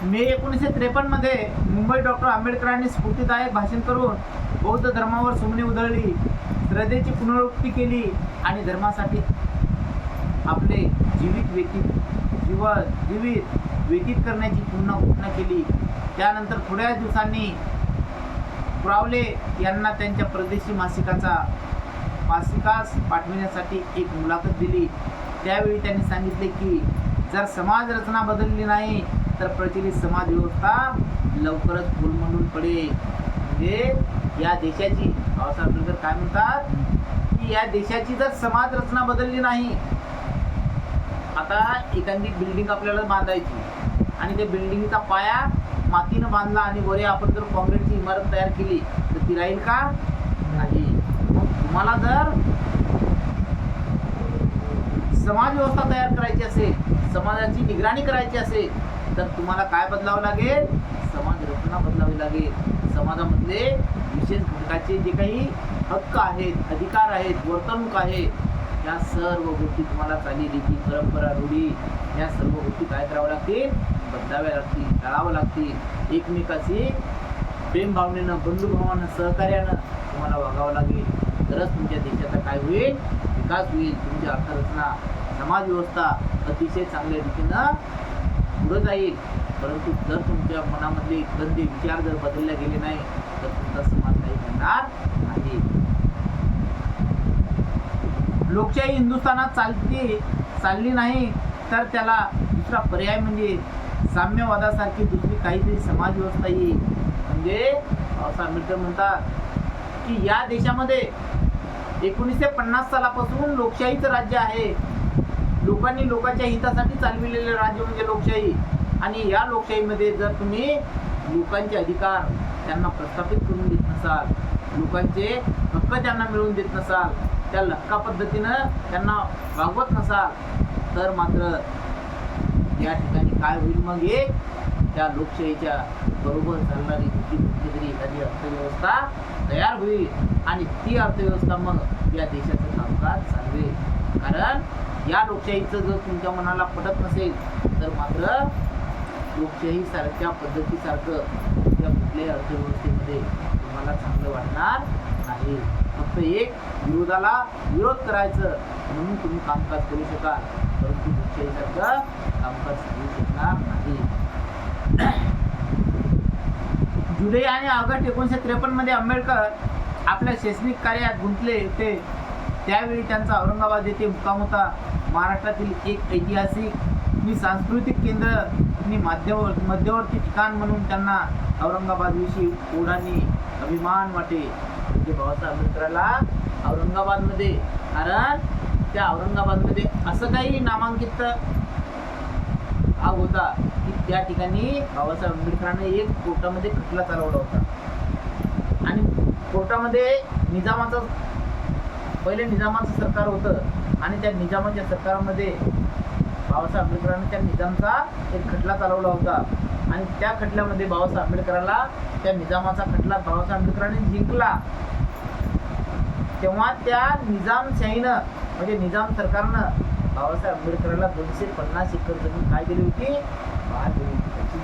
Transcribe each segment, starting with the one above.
मे 1953 मध्ये मुंबई डॉक्टर आंबेडकरांनी स्फूर्तिदायक भाषण करून बौद्ध धर्मावर सुमने उधळली, श्रद्धेची पुनरुक्ती केली आणि धर्मासाठी आपले जीवित व्यतीत करण्याची पुन्हा घोषणा केली. त्यानंतर थोड्याच दिवसांनी पुरावले यांना त्यांच्या परदेशी मासिकास पाठविण्यासाठी एक मुलाखत दिली. त्यावेळी त्यांनी सांगितले की जर समाज रचना बदलली नाही तर प्रचलित समाज व्यवस्था लवकरच कोलमडून पडेल. म्हणजे या देशाची, बाबासाहेब आंबेडकर काय म्हणतात की या देशाची जर समाज रचना बदलली नाही, आता एखादी बिल्डिंग आपल्याला बांधायची आणि त्या बिल्डिंगचा पाया मातीनं बांधला आणि वरे आपण जर काँक्रीटची इमारत तयार केली तर ती राहील का? नाही. मग तुम्हाला जर समाज व्यवस्था तयार करायची असेल, समाजाची निगराणी करायची असेल तर तुम्हाला काय बदलावं लागेल? समाज रचना बदलावी लागेल. समाजामधले विशेष घटकाचे जे काही हक्क आहेत, अधिकार आहेत, वर्तणूक आहे, या सर्व गोष्टी तुम्हाला चालीरीती, परंपरा, रूढी या सर्व गोष्टी काय कराव्या लागतील? बदलाव्या लागतील, टाळावं लागतील. एकमेकाशी प्रेम भावनेनं, बंधुभावानं, सहकार्यानं तुम्हाला वागावं लागेल. तरच तुमच्या देशाचा काय होईल? विकास होईल. तुमची अर्थरचना, समाज व्यवस्था अतिशय चांगल्या रीतीनं पुढे जाईल. परंतु जर तुमच्या मनामधले गंदे विचार जर बदलले गेले नाही तर तुमचा समाज काही घडणार नाही. लोकशाही हिंदुस्थानात चालली नाही तर त्याला दुसरा पर्याय म्हणजे साम्यवादासारखी दुसरी काहीतरी समाज व्यवस्था येईल. म्हणजे बाबासाहेब आंबेडकर म्हणतात की या देशामध्ये 1950 सालापासून लोकशाहीचं राज्य आहे. लोकांनी लोकांच्या हितासाठी चालविलेले राज्य म्हणजे लोकशाही. आणि या लोकशाहीमध्ये जर तुम्ही लोकांचे अधिकार त्यांना प्रस्थापित करून देत नसाल, लोकांचे हक्क त्यांना मिळवून देत नसाल, त्या लक्का पद्धतीनं त्यांना वागवत नसाल तर मात्र या ठिकाणी काय होईल? मग एक त्या लोकशाहीच्या बरोबर चालणारी कुठलीतरी एखादी अर्थव्यवस्था तयार होईल आणि ती अर्थव्यवस्था मग या देशाचं कामकाज चालवेल. कारण या लोकशाहीचं जर तुमच्या मनाला पटत नसेल तर मात्र लोकशाही सारख्या पद्धतीसारखं त्या कुठल्याही अर्थव्यवस्थेमध्ये तुम्हाला चांगलं वाटणार नाही. फक्त एक विरोधाला विरोध करायचं म्हणून तुम्ही कामकाज करू शकाल, परंतु लोकशाहीसारखं कामकाज करू शकणार नाही. जुलै आणि ऑगस्ट 1953 मध्ये आंबेडकर आपल्या शैक्षणिक कार्यात गुंतले होते. त्यावेळी त्यांचा औरंगाबाद येथे मुक्काम होता. महाराष्ट्रातील एक ऐतिहासिक आणि सांस्कृतिक केंद्र आणि मध्यवर्ती ठिकाण म्हणून त्यांना औरंगाबादविषयी ओढाने अभिमान वाटे. म्हणजे बाबासाहेब आंबेडकरांना औरंगाबादमध्ये, कारण त्या औरंगाबादमध्ये असं काही नामांकित भाग होता की त्या ठिकाणी बाबासाहेब आंबेडकरांनी एक कोर्टामध्ये खटला चालवला होता आणि कोर्टामध्ये पहिले निजामाचं सरकार होतं आणि त्या निजामाच्या सरकारमध्ये बाबासाहेब आंबेडकरांनी त्या निजामचा एक खटला चालवला होता आणि त्या खटल्यामध्ये बाबासाहेब आंबेडकरांना त्या निजामाचा खटला बाबासाहेब आंबेडकरांनी जिंकला. तेव्हा त्या निजामशाहीनं म्हणजे निजाम सरकारनं बाबासाहेब आंबेडकरांना 250 एकर जमीन काय दिली होती? बाहेर दिली होती.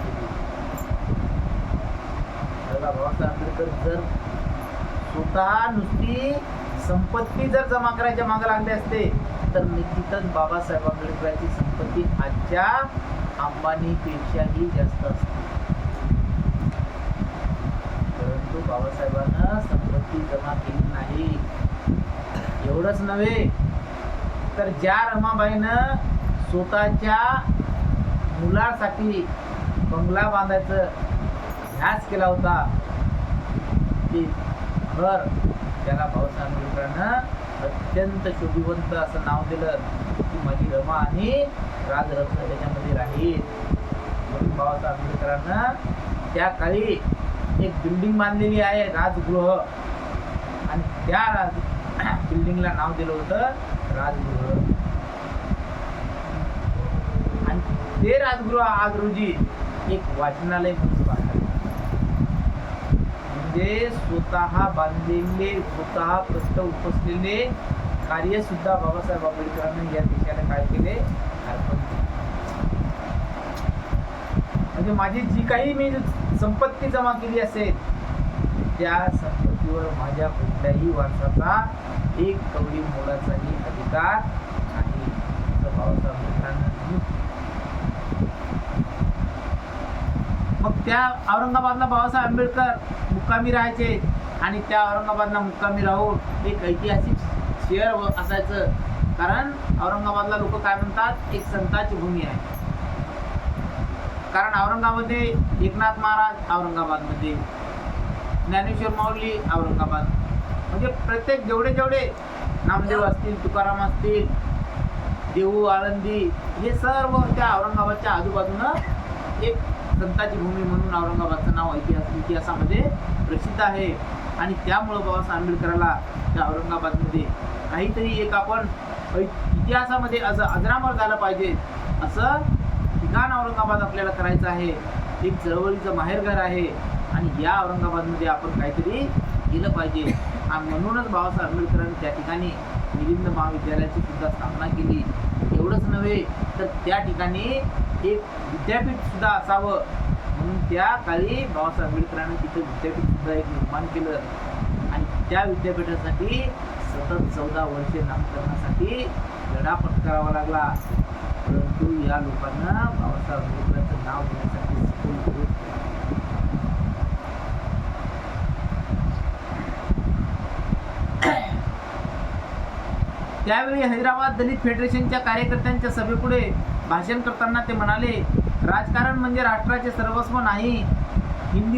बाबासाहेब आंबेडकर जर स्वतः नुसती संपत्ती जर जमा करायच्या मागे लागले असते तर निश्चितच बाबासाहेब आंबेडकरांची संपत्ती आजच्या अंबानीपेक्षाही जास्त असते. परंतु बाबासाहेबांना संपत्ती जमा केली नाही. एवढंच नव्हे तर ज्या रमाबाईनं स्वतःच्या मुलासाठी बंगला बांधायचं ध्यास केला होता, ते घर त्याला बाबासाहेब आंबेडकरांनं अत्यंत शोभिवंत असं नाव दिलं की माझी रमा आणि राजरत्न त्याच्यामध्ये राहील. म्हणून बाबासाहेब आंबेडकरांनं त्या काळी एक बिल्डिंग बांधलेली आहे, राजगृह, आणि त्या बिल्डिंगला नाव दिलं होतं राजगृह. आणि ते राजगृह आज रोजी एक वाचनालय म्हणून बांधलं. म्हणजे स्वतः बांधलेले, स्वतः कष्ट उपसलेले कार्य सुद्धा बाबासाहेब आंबेडकरांनी या देशाला काय केले? अर्पण केले. म्हणजे म्हणजे माझी जी काही मी संपत्ती जमा केली असेल त्या संपत्तीवर माझ्या कुठल्याही वारसाचा एक कवडी मोलाचाही अधिकार नाही, असं बाबासाहेब आंबेडकरांनी. मग त्या औरंगाबादला बाबासाहेब आंबेडकर मुक्कामी राहायचे आणि त्या औरंगाबादला मुक्कामी राहून एक ऐतिहासिक शहर असायचं. कारण औरंगाबादला लोक काय म्हणतात, एक संतांची भूमी आहे. कारण औरंगाबादमध्ये एकनाथ महाराज, औरंगाबादमध्ये ज्ञानेश्वर माऊली, औरंगाबाद, म्हणजे प्रत्येक जेवढे जेवढे नामदेव असतील, तुकाराम असतील, देहू, आळंदी, हे सर्व त्या औरंगाबादच्या आजूबाजूनं एक संतांची भूमी म्हणून औरंगाबादचं नाव इतिहासामध्ये प्रसिद्ध आहे. आणि त्यामुळं बाबासाहेब आंबेडकरांना त्या औरंगाबादमध्ये काहीतरी एक आपण इतिहासामध्ये असं अजरामर झालं पाहिजे असं ठिकाण औरंगाबाद आपल्याला करायचं आहे. एक चळवळीचं माहेरघर आहे आणि या औरंगाबादमध्ये आपण काहीतरी केलं पाहिजे. आणि म्हणूनच बाबासाहेब आंबेडकरांनी त्या ठिकाणी मिलिंद महाविद्यालयाची सुद्धा स्थापना केली. एवढंच नव्हे तर त्या ठिकाणी एक विद्यापीठ सुद्धा असावं म्हणून त्या काळी बाबासाहेब आंबेडकरांनी तिथे विद्यापीठ सुद्धा एक निर्माण केलं. आणि त्या विद्यापीठासाठी सतत 14 वर्षे नामकरणासाठी लढा पत्करावा लागला. परंतु या लोकांना बाबासाहेब आंबेडकरांचं नाव घेण्यासाठी सखोल विरोध केला. त्यावेळी हैदराबाद दलित फेडरेशनच्या कार्यकर्त्यांच्या सभेपुढे भाषण करताना ते म्हणाले, राजकारण म्हणजे राष्ट्राचे सर्वस्व नाही. हिंदी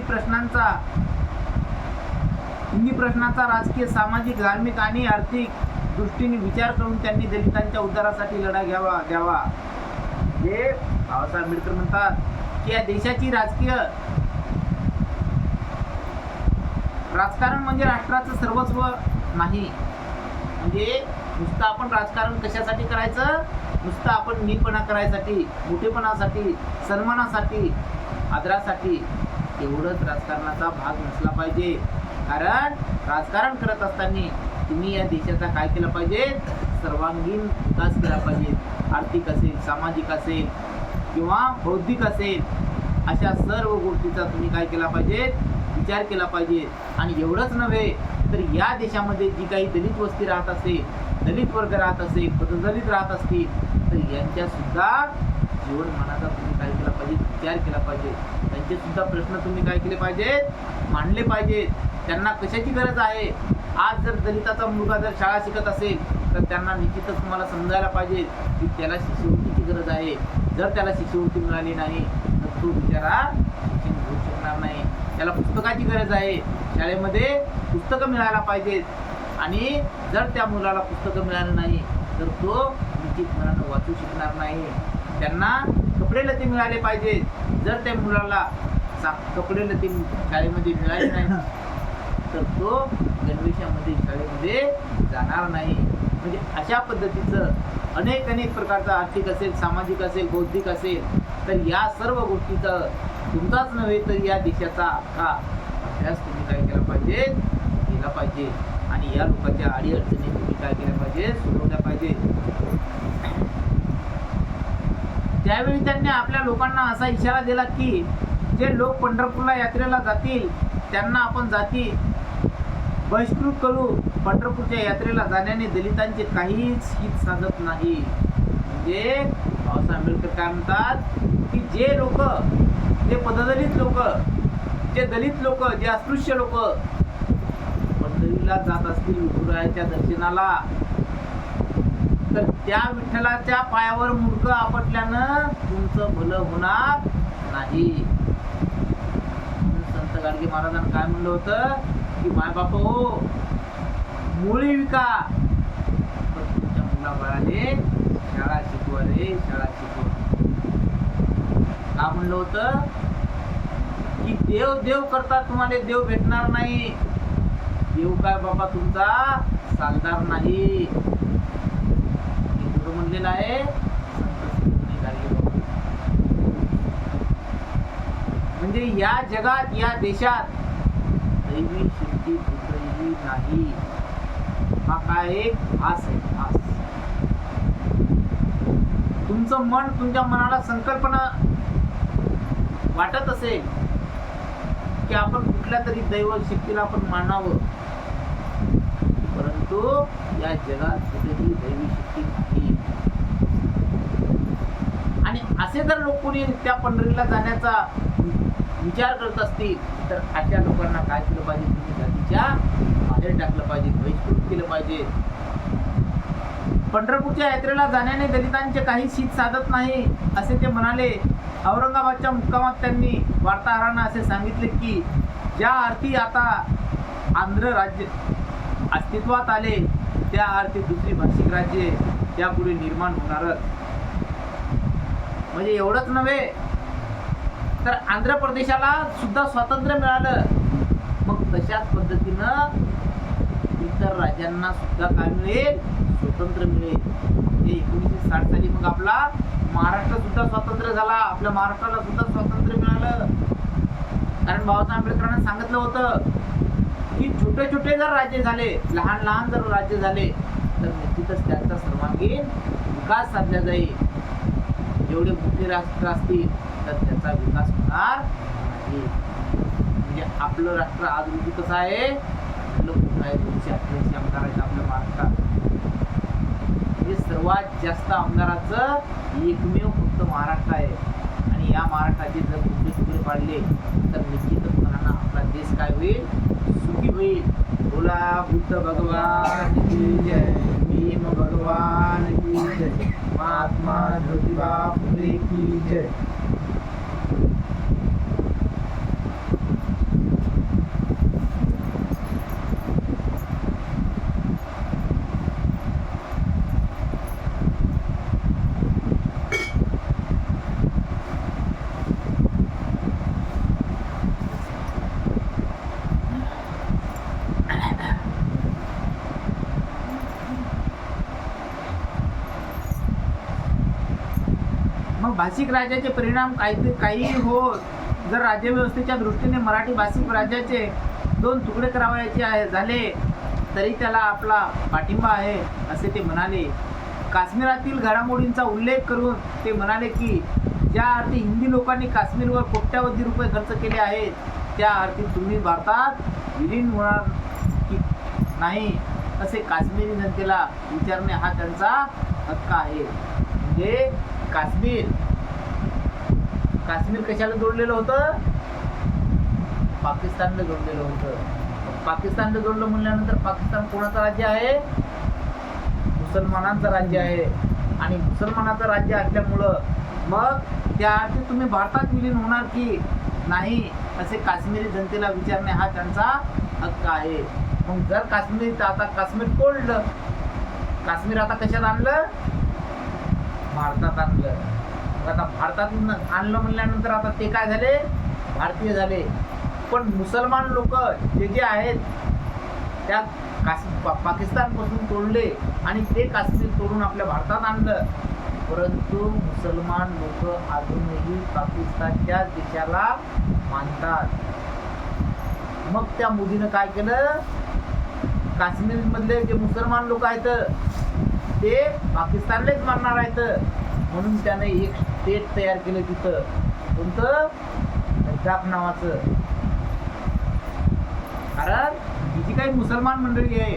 प्रश्नाचा राजकीय, सामाजिक, धार्मिक आणि आर्थिक दृष्टीने विचार करून त्यांनी दलितांच्या उद्धारासाठी लढा घ्यावा. म्हणजे बाबासाहेब आंबेडकर म्हणतात की या देशाची राजकारण म्हणजे राष्ट्राचं सर्वस्व नाही. म्हणजे नुसतं आपण राजकारण कशासाठी करायचं, नुसतं आपण मीपणा करायसाठी, मोठेपणासाठी, सन्मानासाठी, आदरासाठी, एवढंच राजकारणाचा भाग नसला पाहिजे. कारण राजकारण करत असताना तुम्ही या देशाचा काय केला पाहिजे, सर्वांगीण विकास केला पाहिजे. आर्थिक असेल, सामाजिक असेल किंवा बौद्धिक असेल, अशा सर्व गोष्टीचा तुम्ही काय केला पाहिजे, विचार केला पाहिजे. आणि एवढंच नव्हे तर या देशामध्ये जी काही दलित वस्ती राहत असेल, दलित वर्ग राहत असेल, पददलित राहत असतील, तर यांच्या सुद्धा जीवनमानाचा तुम्ही काय केला पाहिजे, विचार केला पाहिजे. त्यांचे सुद्धा प्रश्न तुम्ही काय केले पाहिजेत, मांडले पाहिजेत. त्यांना कशाची गरज आहे. आज जर दलिताचा मुलगा जर शाळा शिकत असेल तर त्यांना निश्चितच तुम्हाला समजायला पाहिजे की त्याला शिष्यवृत्तीची गरज आहे. जर त्याला शिष्यवृत्ती मिळाली नाही तर तो बिचारा शिक्षण घेऊ शकणार नाही. त्याला पुस्तकाची गरज आहे. शाळेमध्ये पुस्तकं मिळायला पाहिजेत. आणि जर त्या मुलाला पुस्तकं मिळालं नाही तर तो निश्चित मनानं वाचू शकणार नाही. त्यांना कपडे लते मिळाले पाहिजेत. जर त्या मुलाला कपडे लते शाळेमध्ये मिळाले नाही तर तो गणवेशामध्ये शाळेमध्ये जाणार नाही. म्हणजे अशा पद्धतीचं अनेक प्रकारचा आर्थिक असेल, सामाजिक असेल, बौद्धिक असेल, तर या सर्व गोष्टीचा तुमचाच नव्हे तर या देशाचा अख्खा अभ्यास तुम्ही काय केला पाहिजे, केला पाहिजे. आणि या लोकांच्या अडीअडचणी तुम्ही काय केल्या पाहिजे, सोडवल्या पाहिजे. त्यावेळी त्यांनी आपल्या लोकांना असा इशारा दिला की जे लोक पंढरपूरला यात्रेला जातील त्यांना आपण जाती बहिष्कृत करू. पंढरपूरच्या यात्रेला जाण्याने दलितांचे काहीच हित साधत नाही. म्हणजे बाबासाहेब आंबेडकर काय म्हणतात की जे लोक, जे पददलित लोक, जे दलित लोक, जे अस्पृश्य लोक पंढरीला जात असतील विठुरायाच्या दर्शनाला, तर त्या विठ्ठलाच्या पायावर मुंडकं आपटल्यानं तुमचं भलं होणार नाही. संत गाडगे महाराजांनी काय म्हणलं होतं की माय बाप हो, मुळी विका पण तुमच्या मुला बाळाने शाळा शिकवा रे, शाळा शिकवा. का म्हणलं होतं की देव देव करता तुम्हाला देव भेटणार नाही. देव काय बाबा तुमचा चालणार नाही. कुठं म्हणलेलं आहे, म्हणजे या जगात, या देशात दैवी शक्ती कुठेही नाही. हा काय एक भास आहे, भास. तुमचं मन, तुमच्या मनाला संकल्पना वाटत असेल की आपण कुठल्या तरी दैव शक्तीला आपण मानावं, परंतु या जगात कुठेही दैवी शक्ती नाही. आणि असे जर लोक कोणी त्या पंढरीला जाण्याचा विचार करत असतील तर अशा लोकांना काय केलं पाहिजे, तुम्ही जातीच्या बाहेर टाकलं पाहिजे, बहिष्कृत केलं पाहिजे. पंढरपूरच्या यात्रेला जाण्याने दलितांचे काही शीत साधत नाही असे ते म्हणाले. औरंगाबादच्या मुक्कामात त्यांनी वार्ताहरांना असे सांगितले की ज्या अर्थी आता आंध्र राज्य अस्तित्वात आले त्या अर्थी दुसरी भाषिक राज्ये त्यापुढे निर्माण होणारच. म्हणजे एवढंच नव्हे तर आंध्र प्रदेशाला सुद्धा स्वातंत्र्य मिळालं. मग तशाच पद्धतीनं इतर राज्यांना सुद्धा काय मिळेल, स्वातंत्र्य मिळेल. म्हणजे 1960 साली मग आपला महाराष्ट्र सुद्धा स्वातंत्र्य झाला, आपल्या महाराष्ट्राला सुद्धा स्वातंत्र्य मिळालं. कारण बाबासाहेब आंबेडकरांनी सांगितलं होतं की छोटे छोटे जर राज्य झाले, लहान लहान जर राज्य झाले तर निश्चितच त्यांचा सर्वांगीण विकास साधला जाईल. जेवढे मोठे राष्ट्र असतील तर त्याचा विकास होणार नाही. म्हणजे आपलं राष्ट्र आज रोजी कसं आहे, खूप आहे, 288 आमदार आहेत आपल्या महाराष्ट्रात. म्हणजे सर्वात जास्त आमदाराचं एकमेव फक्त महाराष्ट्र आहे. आणि या महाराष्ट्राचे जर तुकडे तुकडे पाडले तर निश्चितच मुलांना आपला देश काय होईल, सुखी होईल. बोला बुद्ध भगवान की जय, भीम भगवान की जय, महात्मा ज्योतिबा फुले की जय. मग भाषिक राज्याचे परिणाम काही हो, जर राज्यव्यवस्थेच्या दृष्टीने मराठी भाषिक राज्याचे 2 तुकडे करावयाचे झाले तरी त्याला आपला पाठिंबा आहे असे ते म्हणाले. काश्मीरातील घडामोडींचा उल्लेख करून ते म्हणाले की ज्या अर्थी हिंदी लोकांनी काश्मीरवर कोट्यावधी रुपये खर्च केले आहेत त्या अर्थी तुम्ही भारतात विलीन होणार की नाही असे काश्मीरी जनतेला विचारणे हा त्यांचा हक्क आहे. म्हणजे काश्मीर कशाला जोडलेलं होतं, पाकिस्तानला जोडलेलं होतं. पाकिस्तानला जोडलं म्हणल्यानंतर पाकिस्तान कोणाचं राज्य आहे, मुसलमानांचं राज्य आहे. आणि मुसलमानाचं राज्य असल्यामुळं मग त्या अर्थी तुम्ही भारतात विलीन होणार की नाही असे काश्मीरी जनतेला विचारणे हा त्यांचा हक्क आहे. मग जर काश्मीर तोडलं, काश्मीर आता कशात आणलं, भारतात आणलं. आता भारतातून आणलं म्हणल्यानंतर आता ते काय झाले, भारतीय झाले. पण मुसलमान लोक जे आहेत त्या पाकिस्तानपासून तोडले आणि ते काश्मीर तोडून आपल्या भारतात आणलं. परंतु मुसलमान लोक अजूनही पाकिस्तानच्या देशाला मानतात. मग त्या मोदीनं काय केलं, काश्मीरमधले जे मुसलमान लोक आहेत ते पाकिस्तानलाच मानणार आहेत म्हणून त्याने एक स्टेट तयार केलं तिथं, कोणतं, लडाख नावाचं. कारण ही जी काही मुसलमान मंडळी आहे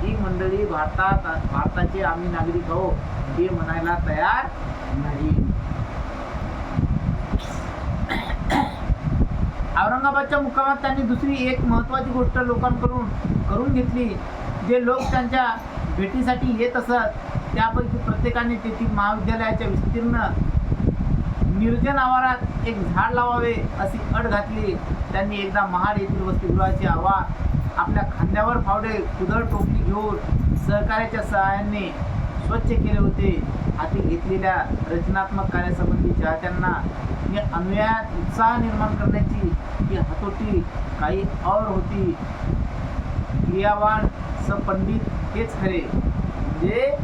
ही मंडळी भारताचे आम्ही नागरिक आहोत हे म्हणायला तयार नाही. औरंगाबादच्या मुक्कामात त्यांनी दुसरी एक महत्त्वाची गोष्ट लोकांकडून करून घेतली. जे लोक त्यांच्या भेटीसाठी येत असत त्यापैकी प्रत्येकाने तेथील महाविद्यालयाच्या विस्तीर्ण निर्जन आवारात एक झाड लावावे अशी अट घातली. त्यांनी एकदा महाड येथील वसतिगृहाचे आवार आपल्या खांद्यावर फावडे कुदळ टोपली घेऊन सहकार्याच्या सहाय्याने स्वच्छ केले होते. हाती घेतलेल्या रचनात्मक कार्यासंबंधी चाहत्यांना अन्वयात उत्साह निर्माण करण्याची ही हातोटी काही और होती. क्रियावान पंडित हेच खरे. म्हणजे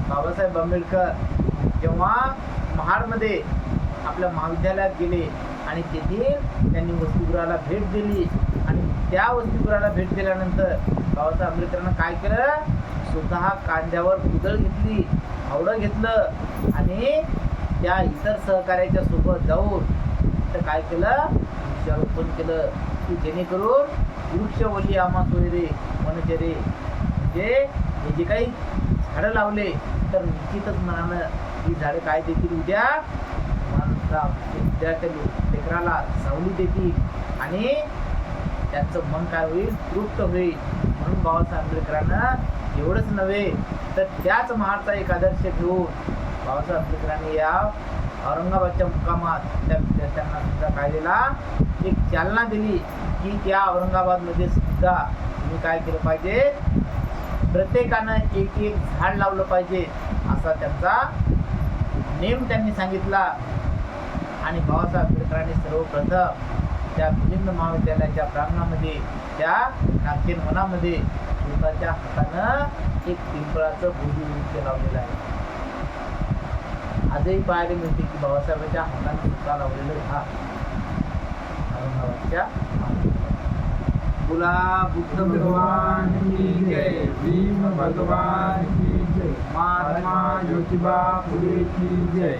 बाबासाहेब आंबेडकर जेव्हा महाडमध्ये आपल्या महाविद्यालयात गेले आणि तेथे त्यांनी वसतिगृहाला भेट दिली आणि त्या वसतिगृहाला भेट दिल्यानंतर बाबासाहेब आंबेडकरांना काय केलं, स्वतः कांद्यावर कुदळ घेतली, फावडं घेतलं आणि त्या इतर सहकार्याच्या सोबत जाऊन तिथं काय केलं, वृक्षारोपण केलं की जेणेकरून वृक्ष वली आम्हा सोयरे वनचरे, म्हणजे हे जे काही झाडं लावले तर निश्चितच मनानं ही झाडं काय देतील, उद्या विद्यार्थ्या लेकराला सावली देतील आणि त्यांचं मन काय होईल, तृप्त होईल. म्हणून बाबासाहेब आंबेडकरांना एवढंच नव्हे तर त्याच महाडचा एक आदर्श घेऊन बाबासाहेब आंबेडकरांनी या औरंगाबादच्या मुक्कामात त्या विद्यार्थ्यांना सुद्धा काय दिला, एक चालना दिली की त्या औरंगाबादमध्ये सुद्धा तुम्ही काय केलं पाहिजे, प्रत्येकानं एक एक झाड लावलं पाहिजे असा त्यांचा नेम त्यांनी सांगितला. आणि बाबासाहेब आंबेडकरांनी सर्वप्रथम त्या मिलिंद महाविद्यालयाच्या प्रांगणामध्ये त्या नागेन वनामध्ये स्वतःच्या हातानं एक पिंपळाचं बोधी लावलेलं आहे. आजही पाहायला मिळते की बाबासाहेबांच्या हाताने सुद्धा लावलेलं झाड औरंगाबादच्या. बोला बुद्ध भगवान की जय, भीम भगवान की जय, महात्मा ज्योतिबा फुले की जय.